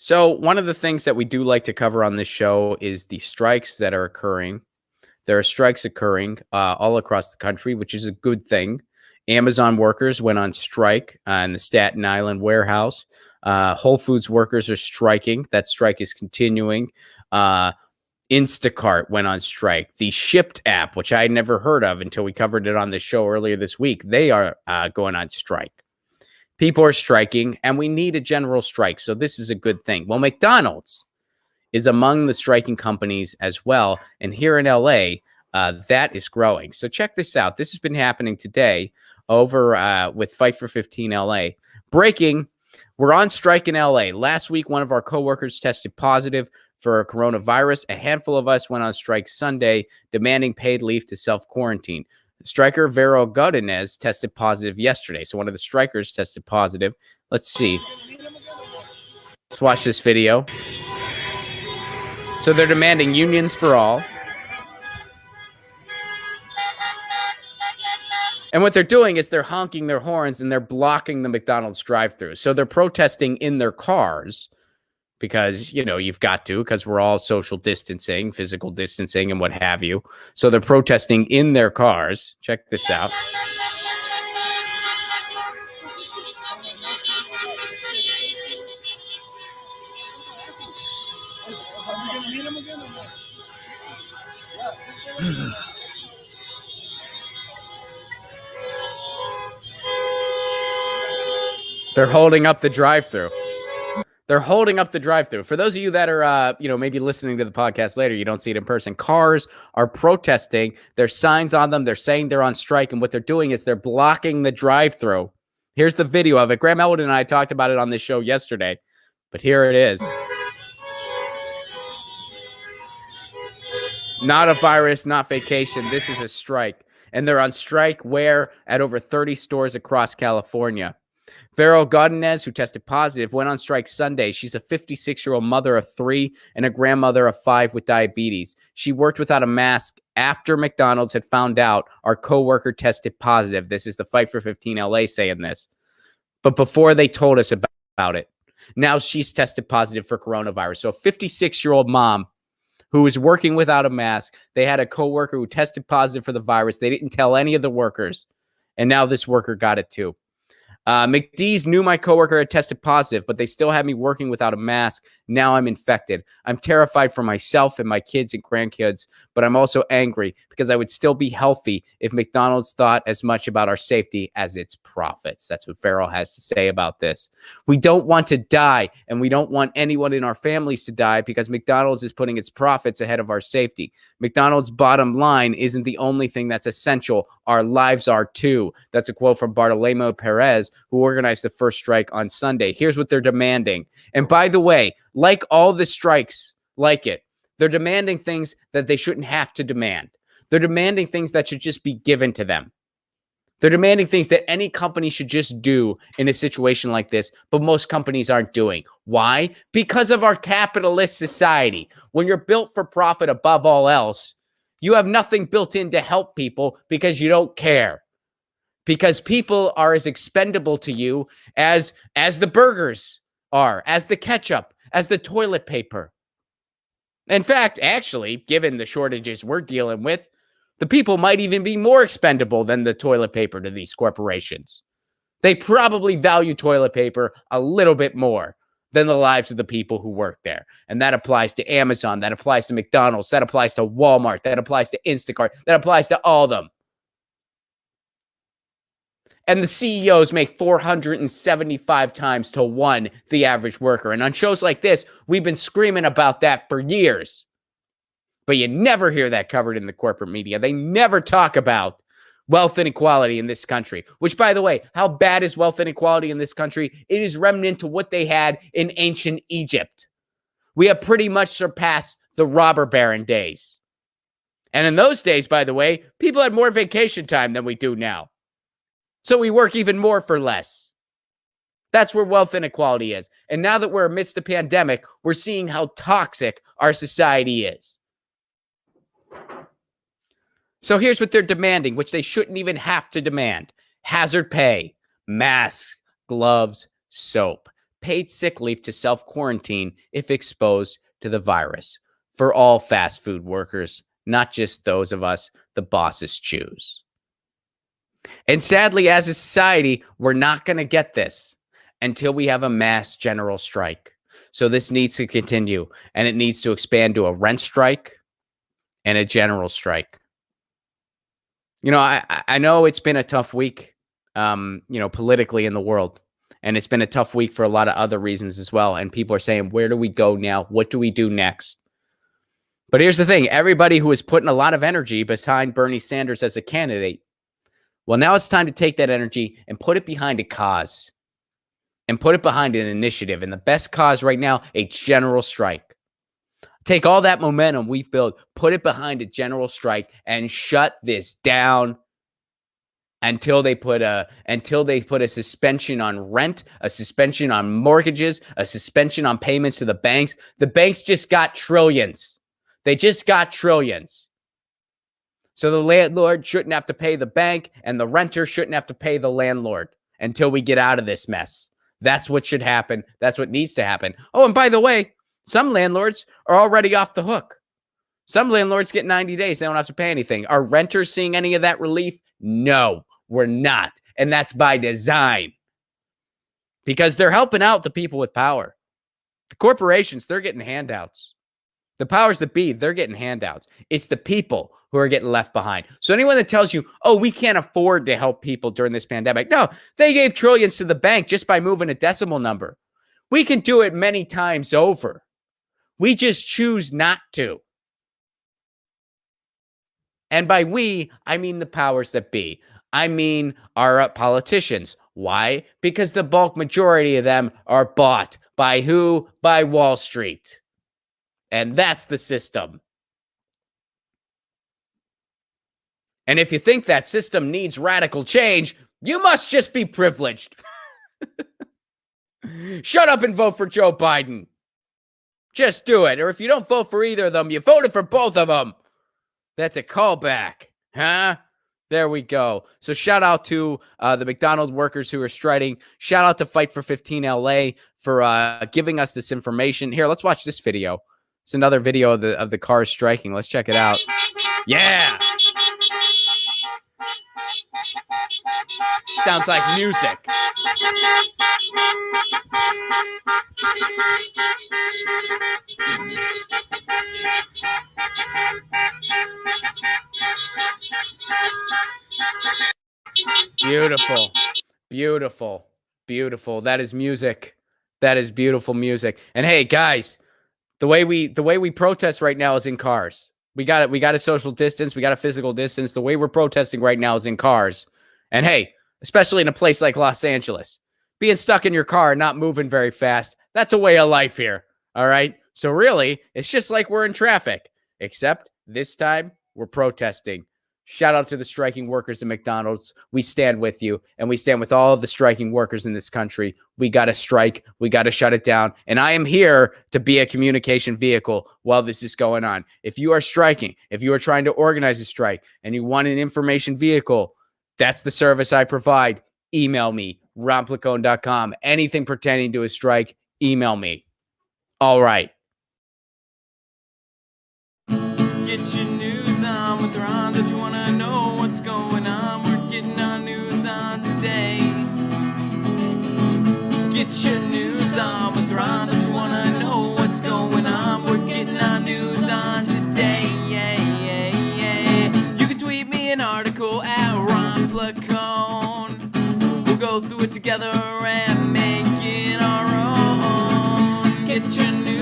So, one of the things that we do like to cover on this show is the strikes that are occurring. There are strikes occurring all across the country, which is a good thing. Amazon workers went on strike in the Staten Island warehouse. Whole Foods workers are striking. That strike is continuing. Instacart went on strike. The Shipped app, which I had never heard of until we covered it on the show earlier this week, they are going on strike. People are striking, and we need a general strike. So this is a good thing. Well, McDonald's is among the striking companies as well. And here in LA, that is growing. So check this out. This has been happening today over with Fight for 15 LA. Breaking, we're on strike in LA. Last week, one of our coworkers tested positive for coronavirus. A handful of us went on strike Sunday, demanding paid leave to self-quarantine. Striker Vero Godinez tested positive yesterday. So one of the strikers tested positive. Let's see. Let's watch this video. So they're demanding unions for all. And what they're doing is they're honking their horns and they're blocking the McDonald's drive-thru. So they're protesting in their cars because, you know, you've got to, because we're all social distancing, physical distancing, and what have you. So they're protesting in their cars. Check this out. They're holding up the drive-thru. They're holding up the drive-thru. For those of you that are, maybe listening to the podcast later, you don't see it in person. Cars are protesting. There's signs on them. They're saying they're on strike. And what they're doing is they're blocking the drive-thru. Here's the video of it. Graham Elwood and I talked about it on this show yesterday. But here it is. Not a virus, not vacation. This is a strike. And they're on strike where? At over 30 stores across California. Vero Godinez, who tested positive, went on strike Sunday. She's a 56-year-old mother of 3 and a grandmother of 5 with diabetes. She worked without a mask after McDonald's had found out our coworker tested positive. This is the Fight for 15 LA saying this. But before they told us about it, now she's tested positive for coronavirus. So a 56-year-old mom who was working without a mask, they had a coworker who tested positive for the virus. They didn't tell any of the workers. And now this worker got it too. McDee's knew my coworker had tested positive, but they still had me working without a mask. Now I'm infected. I'm terrified for myself and my kids and grandkids, but I'm also angry because I would still be healthy if McDonald's thought as much about our safety as its profits. That's what Farrell has to say about this. We don't want to die, and we don't want anyone in our families to die because McDonald's is putting its profits ahead of our safety. McDonald's bottom line isn't the only thing that's essential. Our lives are too. That's a quote from Bartolomeo Perez, who organized the first strike on Sunday. Here's what they're demanding. And by the way, like all the strikes like it, they're demanding things that they shouldn't have to demand. They're demanding things that should just be given to them. They're demanding things that any company should just do in a situation like this, but most companies aren't doing. Why? Because of our capitalist society. When you're built for profit above all else, you have nothing built in to help people because you don't care. Because people are as expendable to you as the burgers are, as the ketchup, as the toilet paper. In fact, actually, given the shortages we're dealing with, the people might even be more expendable than the toilet paper to these corporations. They probably value toilet paper a little bit more than the lives of the people who work there. And that applies to Amazon, that applies to McDonald's, that applies to Walmart, that applies to Instacart, that applies to all of them. And the CEOs make 475 times to 1 the average worker. And on shows like this, we've been screaming about that for years. But you never hear that covered in the corporate media. They never talk about wealth inequality in this country. Which, by the way, how bad is wealth inequality in this country? It is remnant to what they had in ancient Egypt. We have pretty much surpassed the robber baron days. And in those days, by the way, people had more vacation time than we do now. So we work even more for less. That's where wealth inequality is. And now that we're amidst a pandemic, we're seeing how toxic our society is. So here's what they're demanding, which they shouldn't even have to demand. Hazard pay, masks, gloves, soap. paid sick leave to self-quarantine if exposed to the virus for all fast food workers, not just those of us the bosses choose. And sadly, as a society, we're not going to get this until we have a mass general strike. So this needs to continue, and it needs to expand to a rent strike and a general strike. You know, I know it's been a tough week, politically in the world. And it's been a tough week for a lot of other reasons as well. And people are saying, where do we go now? What do we do next? But here's the thing. Everybody who is putting a lot of energy behind Bernie Sanders as a candidate, well, now it's time to take that energy and put it behind a cause and put it behind an initiative. And the best cause right now, a general strike. Take all that momentum we've built, put it behind a general strike, and shut this down until they put a suspension on rent, a suspension on mortgages, a suspension on payments to the banks. The banks just got trillions. They just got trillions. So the landlord shouldn't have to pay the bank, and the renter shouldn't have to pay the landlord until we get out of this mess. That's what should happen. That's what needs to happen. Oh, and by the way, some landlords are already off the hook. Some landlords get 90 days. They don't have to pay anything. Are renters seeing any of that relief? No, we're not. And that's by design. Because they're helping out the people with power. The corporations, they're getting handouts. The powers that be, they're getting handouts. It's the people who are getting left behind. So anyone that tells you, oh, we can't afford to help people during this pandemic. No, they gave trillions to the bank just by moving a decimal number. We can do it many times over. We just choose not to. And by we, I mean the powers that be. I mean our politicians. Why? Because the bulk majority of them are bought. By who? By Wall Street. And that's the system. And if you think that system needs radical change, you must just be privileged. Shut up and vote for Joe Biden. Just do it. Or if you don't vote for either of them, you voted for both of them. That's a callback. Huh? There we go. So shout out to the McDonald's workers who are striking. Shout out to Fight for 15 LA for giving us this information. Here, let's watch this video. It's another video of the cars striking. Let's check it out. Yeah. Sounds like music. Beautiful. Beautiful. Beautiful. That is music. That is beautiful music. And hey, guys, the way we protest right now is in cars. We got a social distance. We got a physical distance. The way we're protesting right now is in cars. And hey, especially in a place like Los Angeles, being stuck in your car and not moving very fast, that's a way of life here. All right. So really, it's just like we're in traffic, except this time we're protesting. Shout out to the striking workers at McDonald's. We stand with you, and we stand with all of the striking workers in this country. We got to strike. We got to shut it down. And I am here to be a communication vehicle while this is going on. If you are striking, if you are trying to organize a strike, and you want an information vehicle, that's the service I provide. Email me, ronplacone.com. Anything pertaining to a strike, email me. All right. Get your news on with Ron. Don't you want to know what's going on? We're getting our news on today. Get your news on with Ron. Don't you want to know what's going on? We're getting our news on today. Yeah, yeah, yeah. You can tweet me an article at Ron Placone. We'll go through it together and make it our own. Get your news